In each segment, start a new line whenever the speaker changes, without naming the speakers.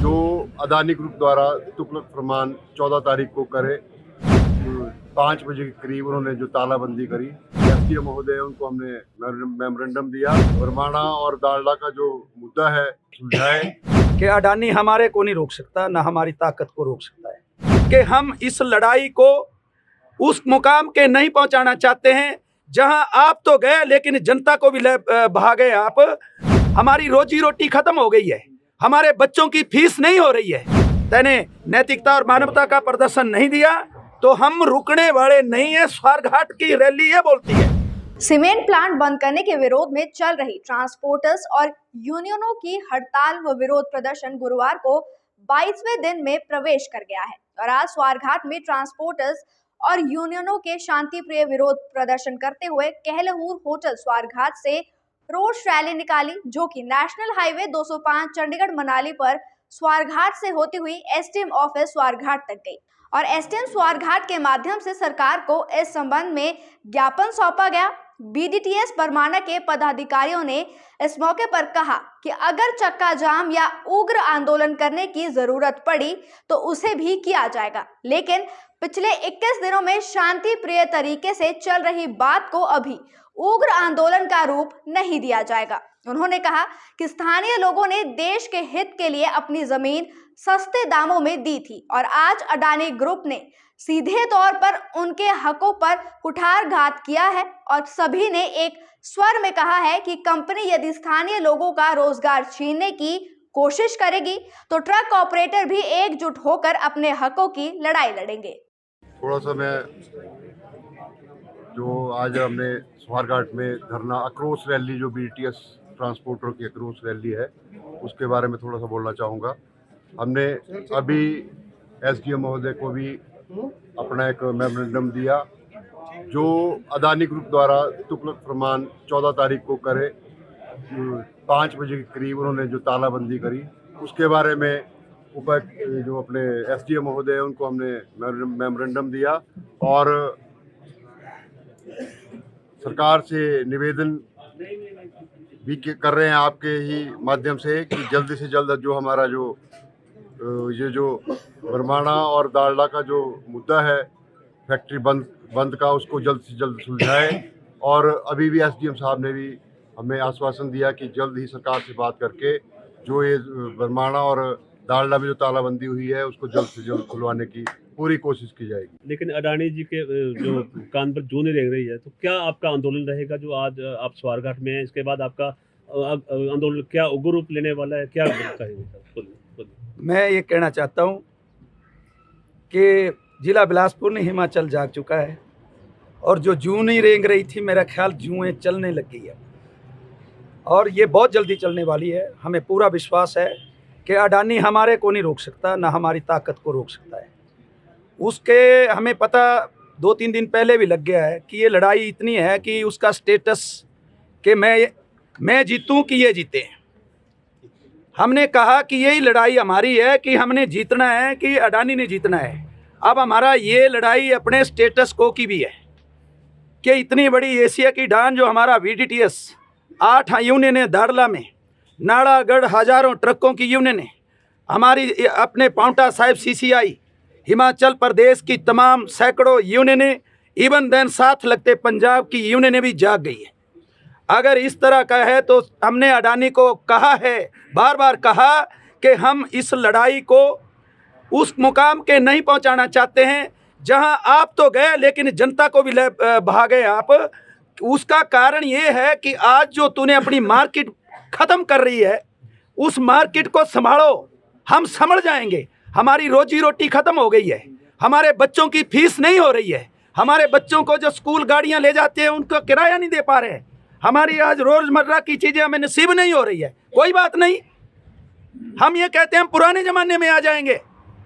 जो अदानी ग्रुप द्वारा तुगलक फरमान 14 तारीख को करे 5 बजे के करीब उन्होंने जो तालाबंदी करी, एसडीएम महोदय उनको हमने मेमोरेंडम दिया। बरमाणा और दालडा का जो मुद्दा है सुलझाए
कि अडानी हमारे को नहीं रोक सकता, ना हमारी ताकत को रोक सकता है, कि हम इस लड़ाई को उस मुकाम के नहीं पहुंचाना चाहते हैं जहां आप तो गए लेकिन जनता को भी भगा गए आप। हमारी रोजी रोटी खत्म हो गई है, हमारे बच्चों की फीस नहीं हो रही है। तैने नैतिकता और मानवता का प्रदर्शन नहीं दिया तो हम रुकने वाले नहीं है। स्वारघाट की रैली ये बोलती है।
सीमेंट प्लांट बंद करने के विरोध में चल रही ट्रांसपोर्टर्स और यूनियनों की हड़ताल व विरोध प्रदर्शन गुरुवार को 22वें दिन में प्रवेश कर गया है और आज स्वारघाट में ट्रांसपोर्टर्स और यूनियनों के शांतिप्रिय विरोध प्रदर्शन करते हुए कहलहूर होटल स्वारघाट से रोष रैली निकाली, जो कि नेशनल हाईवे 205 चंडीगढ़ मनाली पर स्वारघाट से होती हुई एसडीएम ऑफिस स्वारघाट तक गई और एसडीएम स्वारघाट के माध्यम से सरकार को इस संबंध में ज्ञापन सौंपा गया। बीडीटीएस बरमाणा के पदाधिकारियों ने इस मौके पर कहा कि अगर चक्का जाम या उग्र आंदोलन करने की जरूरत पड़ी तो उसे भी किया जाएगा, लेकिन पिछले 21 दिनों में शांति प्रिय तरीके से चल रही बात को अभी उग्र आंदोलन का रूप नहीं दिया जाएगा। उन्होंने कहा कि स्थानीय लोगों ने देश के हित के लिए अपनी जमीन सस्ते दामों में दी थी और आज अडानी ग्रुप ने सीधे तौर पर उनके हकों पर कुठारघात किया है और सभी ने एक स्वर में कहा है कि कंपनी यदि स्थानीय लोगों का रोजगार छीनने की कोशिश करेगी तो ट्रक ऑपरेटर भी एकजुट होकर अपने हकों की लड़ाई लड़ेंगे।
थोड़ा सा मैं जो आज हमने स्वारघाट में धरना आक्रोश रैली, जो बीटीएस ट्रांसपोर्टर की आक्रोश रैली है, उसके बारे में थोड़ा सा बोलना चाहूँगा। हमने अभी एसडीएम महोदय को भी अपना एक मेमोरेंडम दिया। जो अदानी ग्रुप द्वारा तुगलक फरमान 14 तारीख को करे 5 बजे के करीब उन्होंने जो तालाबंदी करी, उसके बारे में जो अपने एसडीएम महोदय उनको हमने मेमोरेंडम दिया और सरकार से निवेदन भी कर रहे हैं आपके ही माध्यम से कि जल्द से जल्द जो हमारा ये जो बरमाणा और दालडा का जो मुद्दा है फैक्ट्री बंद का, उसको जल्द से जल्द सुलझाए। और अभी भी एसडीएम साहब ने भी हमें आश्वासन दिया कि जल्द ही सरकार से बात करके जो ये बरमाणा और दालडा में जो तालाबंदी हुई है उसको जल्द से जल्द खुलवाने की पूरी कोशिश की जाएगी।
लेकिन अडानी जी के जो कान पर जूं नहीं रेंग रही है, तो क्या आपका आंदोलन रहेगा जो आज आप स्वारघाट में हैं? इसके बाद आपका आंदोलन क्या उग्र रूप लेने वाला है, क्या कहेंगे सर?
मैं ये कहना चाहता हूँ कि जिला बिलासपुर ने हिमाचल जाग चुका है और जो जूं नहीं रेंग रही थी, मेरा ख्याल जुएं चलने लग गई है और ये बहुत जल्दी चलने वाली है। हमें पूरा विश्वास है कि अडानी हमारे को नहीं रोक सकता, ना हमारी ताकत को रोक सकता है। उसके हमें पता 2-3 दिन पहले भी लग गया है कि ये लड़ाई इतनी है कि उसका स्टेटस कि मैं जीतूं कि ये जीते। हमने कहा कि यही लड़ाई हमारी है कि हमने जीतना है कि अडानी ने जीतना है। अब हमारा ये लड़ाई अपने स्टेटस को की भी है कि इतनी बड़ी एशिया की डान जो हमारा बीडीटीएस 8 यूनियन है, दाड़ला में नाड़ागढ़ हजारों ट्रकों की यूनियन है, हमारी अपने पाउंटा साहिब सीसीआई, हिमाचल प्रदेश की तमाम सैकड़ों यूनियनें, इवन देन साथ लगते पंजाब की यूनियनें भी जाग गई है। अगर इस तरह का है तो हमने अडानी को कहा है, बार बार कहा कि हम इस लड़ाई को उस मुकाम के नहीं पहुंचाना चाहते हैं जहां आप तो गए लेकिन जनता को भी भगा गए आप। उसका कारण ये है कि आज जो तूने अपनी मार्केट ख़त्म कर रही है, उस मार्केट को संभालो, हम संभल जाएंगे। हमारी रोजी रोटी खत्म हो गई है, हमारे बच्चों की फीस नहीं हो रही है, हमारे बच्चों को जो स्कूल गाड़ियां ले जाते हैं उनका किराया नहीं दे पा रहे हैं, हमारी आज रोजमर्रा की चीजें हमें नसीब नहीं हो रही है। कोई बात नहीं, हम ये कहते हैं हम पुराने जमाने में आ जाएंगे,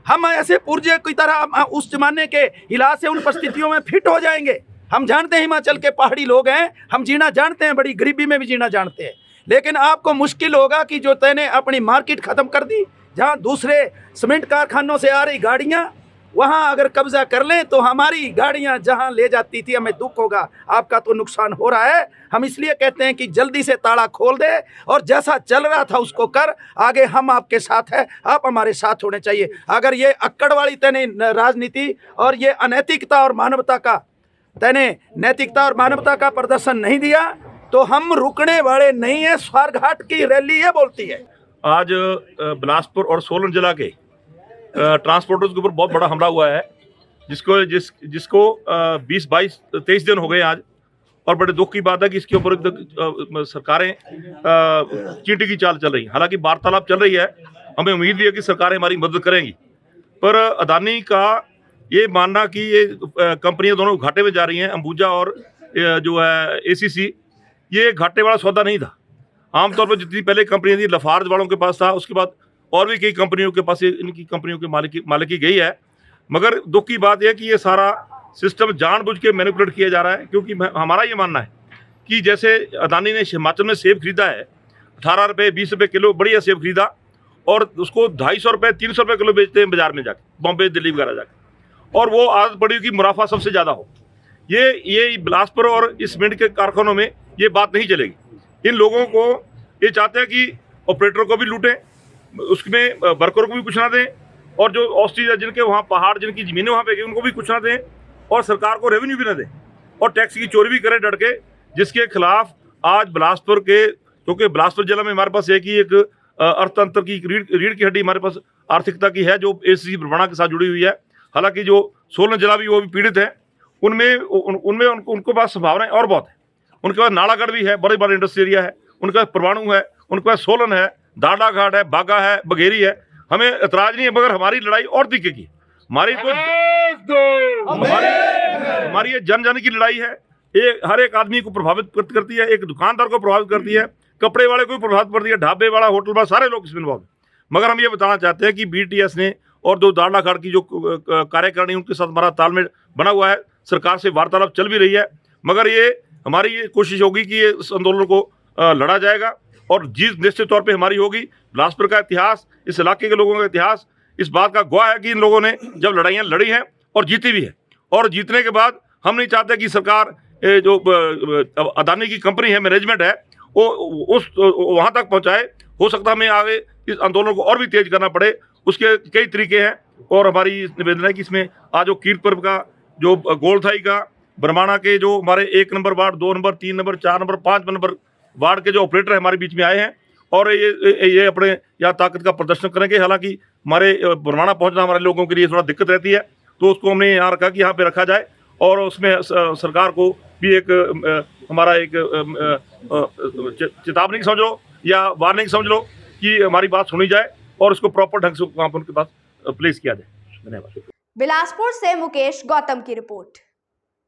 हम ऐसे पुर्जे की तरह उस जमाने के इलाज से उन परिस्थितियों में फिट हो जाएंगे। हम जानते हैं हिमाचल के पहाड़ी लोग हैं, हम जीना जानते हैं, बड़ी गरीबी में भी जीना जानते हैं, लेकिन आपको मुश्किल होगा कि जो तैने अपनी मार्केट ख़त्म कर दी, जहाँ दूसरे सीमेंट कारखानों से आ रही गाड़ियाँ वहाँ अगर कब्जा कर लें तो हमारी गाड़ियाँ जहाँ ले जाती थी हमें दुख होगा। आपका तो नुकसान हो रहा है। हम इसलिए कहते हैं कि जल्दी से ताला खोल दे और जैसा चल रहा था उसको कर। आगे हम आपके साथ हैं, आप हमारे साथ होने चाहिए। अगर ये अक्कड़ वाली तने राजनीति और ये अनैतिकता और मानवता का तने नैतिकता और मानवता का प्रदर्शन नहीं दिया तो हम रुकने वाले नहीं हैं। स्वारघाट की रैली ये बोलती है।
आज बिलासपुर और सोलन जिला के ट्रांसपोर्टर्स के ऊपर बहुत बड़ा हमला हुआ है, जिसको 20, 22, 23 दिन हो गए आज। और बड़े दुख की बात है कि इसके ऊपर सरकारें चींटी की चाल चल रही हैं। हालांकि वार्तालाप चल रही है, हमें उम्मीद भी है कि सरकारें हमारी मदद करेंगी। पर अदानी का ये मानना कि ये कंपनियां दोनों घाटे में जा रही हैं, अंबुजा और जो है ACC, ये घाटे वाला सौदा नहीं था। आमतौर पर जितनी पहले कंपनियां थी, लफार्ज वालों के पास था, उसके बाद और भी कई कंपनियों के पास इनकी कंपनियों के मालिकी गई है। मगर दुख की बात यह है कि ये सारा सिस्टम जानबूझ के मैनिपुलेट किया जा रहा है। क्योंकि हमारा ये मानना है कि जैसे अदानी ने हिमाचल में सेब खरीदा है 18 रुपये 20 रुपये किलो, बढ़िया सेब खरीदा और उसको 250 रुपये 300 रुपये किलो बेचते हैं बाजार में जाके, बॉम्बे दिल्ली वगैरह जाके, और वो आदत पड़ी कि मुनाफा सबसे ज़्यादा हो। ये बिलासपुर और इस सीमेंट के कारखानों में ये बात नहीं चलेगी। इन लोगों को ये चाहते हैं कि ऑपरेटर को भी लूटें, उसमें वर्कर को भी कुछ ना दें, और जो ऑस्ट्रेलिया जिनके वहाँ पहाड़, जिनकी ज़मीनें वहाँ पे गई, उनको भी कुछ ना दें, और सरकार को रेवेन्यू भी ना दें, और टैक्स की चोरी भी करें डट के। जिसके खिलाफ आज बिलासपुर के, क्योंकि बिलासपुर जिला में हमारे पास एक अर्थतंत्र की रीढ़ की हड्डी हमारे पास आर्थिकता की है, जो ACC बरवाणा के साथ जुड़ी हुई है। हालांकि जो सोलन जिला भी वो भी पीड़ित है, उनमें उनको पास संभावनाएं और बहुत है। उनके पास नालागढ़ भी है, बड़े बड़े इंडस्ट्री एरिया है, उनके पास परवाणु है, उनके पास सोलन है, दाड़ा घाट है, बागा है, बघेरी है। हमें एतराज नहीं है, मगर हमारी लड़ाई और तरीके की, हमारी ये जन जन की लड़ाई है। ये हर एक आदमी को प्रभावित करती है, एक दुकानदार को प्रभावित करती है, कपड़े वाले को भी प्रभावित करती है, ढाबे वाला, होटल वाला, सारे लोग इसमें इन्वॉल्व हैं। मगर हम ये बताना चाहते हैं कि BTS ने और जो दाड़ा घाट की जो कार्यकारिणी, उनके साथ हमारा तालमेल बना हुआ है, सरकार से वार्तालाप चल भी रही है। मगर ये हमारी ये कोशिश होगी कि ये इस आंदोलन को लड़ा जाएगा और जीत निश्चित तौर पे हमारी होगी। बिलासपुर का इतिहास, इस इलाके के लोगों का इतिहास इस बात का गवाह है कि इन लोगों ने जब लड़ाइयाँ लड़ी हैं और जीती भी है, और जीतने के बाद हम नहीं चाहते कि सरकार जो अदानी की कंपनी है, मैनेजमेंट है, वो वहाँ तक पहुँचाए। हो सकता है हमें आगे इस आंदोलन को और भी तेज करना पड़े, उसके कई तरीके हैं। और हमारी निवेदन है कि इसमें आज जो कीर्तपुर का, जो गोलथाई का, बरमाणा के जो हमारे 1 number ward, 2 number, 3 number, 4 number, 5 number ward के जो ऑपरेटर हमारे बीच में आए हैं, और ये अपने यहाँ ताकत का प्रदर्शन करेंगे। हालांकि हमारे बरमाणा पहुँचना हमारे लोगों के लिए थोड़ा दिक्कत रहती है, तो उसको हमने यहाँ रखा कि यहाँ पे रखा जाए, और उसमें सरकार को भी एक हमारा एक चेतावनी समझ लो या वार्निंग समझ लो कि हमारी बात सुनी जाए और उसको प्रॉपर ढंग से वहाँ पर उनके पास प्लेस किया जाए। धन्यवाद।
बिलासपुर से मुकेश गौतम की रिपोर्ट।